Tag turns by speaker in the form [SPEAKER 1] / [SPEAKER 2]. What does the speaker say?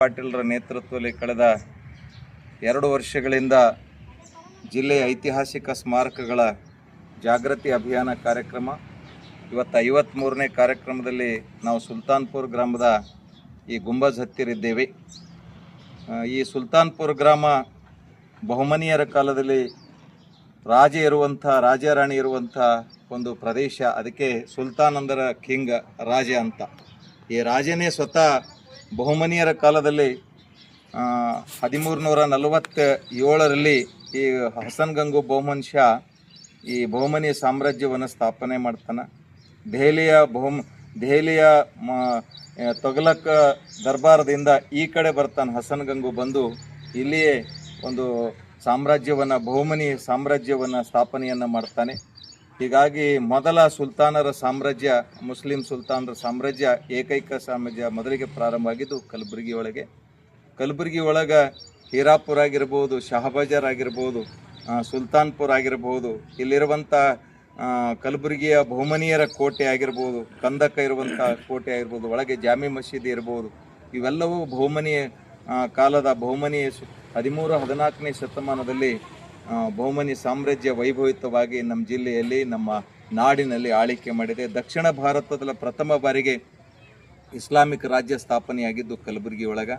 [SPEAKER 1] ಪಾಟೀಲರ ನೇತೃತ್ವದಲ್ಲಿ ಕಳೆದ 2 ವರ್ಷಗಳಿಂದ ಜಿಲ್ಲೆಯ ಐತಿಹಾಸಿಕ ಸ್ಮಾರಕಗಳ ಜಾಗೃತಿ ಅಭಿಯಾನ ಕಾರ್ಯಕ್ರಮ ಇವತ್ತು 53ನೇ ಕಾರ್ಯಕ್ರಮದಲ್ಲಿ ನಾವು ಸುಲ್ತಾನ್ಪುರ ಗ್ರಾಮದ ಈ ಗುಂಬಜ್ ಹತ್ತಿರಿದ್ದೇವೆ. ಈ ಸುಲ್ತಾನ್ಪುರ ಗ್ರಾಮ ಬಹುಮನಿಯರ ಕಾಲದಲ್ಲಿ ರಾಜ ರಾಣಿ ಇರುವಂಥ ಒಂದು ಪ್ರದೇಶ. ಅದಕ್ಕೆ ಸುಲ್ತಾನ್ ಅಂದ್ರೆ ಕಿಂಗ್, ರಾಜ ಅಂತ. ಈ ರಾಜನೇ ಸ್ವತಃ ಬಹುಮನಿಯರ ಕಾಲದಲ್ಲಿ 1347ರಲ್ಲಿ ಈ ಹಸನ್ ಗಂಗು ಬಹುಮನ್ ಶಾ ಈ ಬಹುಮನಿ ಸಾಮ್ರಾಜ್ಯವನ್ನು ಸ್ಥಾಪನೆ ಮಾಡ್ತಾನೆ. ದೆಹಲಿಯ ತೊಗಲಕ್ ದರ್ಬಾರದಿಂದ ಈ ಕಡೆ ಬರ್ತಾನೆ. ಹಸನ್ ಗಂಗು ಬಂದು ಇಲ್ಲಿಯೇ ಒಂದು ಬಹುಮನಿ ಸಾಮ್ರಾಜ್ಯವನ್ನು ಸ್ಥಾಪನೆಯನ್ನು ಮಾಡ್ತಾನೆ. ಹೀಗಾಗಿ ಮೊದಲ ಸುಲ್ತಾನರ ಸಾಮ್ರಾಜ್ಯ, ಮುಸ್ಲಿಂ ಸುಲ್ತಾನರ ಸಾಮ್ರಾಜ್ಯ, ಏಕೈಕ ಸಾಮ್ರಾಜ್ಯ ಮೊದಲಿಗೆ ಪ್ರಾರಂಭ ಆಗಿದ್ದು ಕಲಬುರಗಿ ಒಳಗೆ ಹೀರಾಪುರ ಆಗಿರ್ಬೋದು, ಶಹಾಬಜಾರ್ ಆಗಿರ್ಬೋದು, ಸುಲ್ತಾನ್ಪುರ ಆಗಿರ್ಬೋದು, ಇಲ್ಲಿರುವಂಥ ಕಲಬುರಗಿಯ ಬಹುಮನಿಯರ ಕೋಟೆ ಆಗಿರ್ಬೋದು, ಕಂದಕ ಇರುವಂಥ ಕೋಟೆ ಆಗಿರ್ಬೋದು, ಒಳಗೆ ಜಾಮಿ ಮಸೀದಿ ಇರ್ಬೋದು. ಇವೆಲ್ಲವೂ ಬಹುಮನಿ 13-14ನೇ ಶತಮಾನದಲ್ಲಿ ಬಹುಮನಿ ಸಾಮ್ರಾಜ್ಯ ವೈಭವಿತವಾಗಿ ನಮ್ಮ ಜಿಲ್ಲೆಯಲ್ಲಿ, ನಮ್ಮ ನಾಡಿನಲ್ಲಿ ಆಳ್ವಿಕೆ ಮಾಡಿದೆ. ದಕ್ಷಿಣ ಭಾರತದ ಪ್ರಥಮ ಬಾರಿಗೆ ಇಸ್ಲಾಮಿಕ್ ರಾಜ್ಯ ಸ್ಥಾಪನೆಯಾಗಿದ್ದು ಕಲಬುರಗಿ ಒಳಗೆ.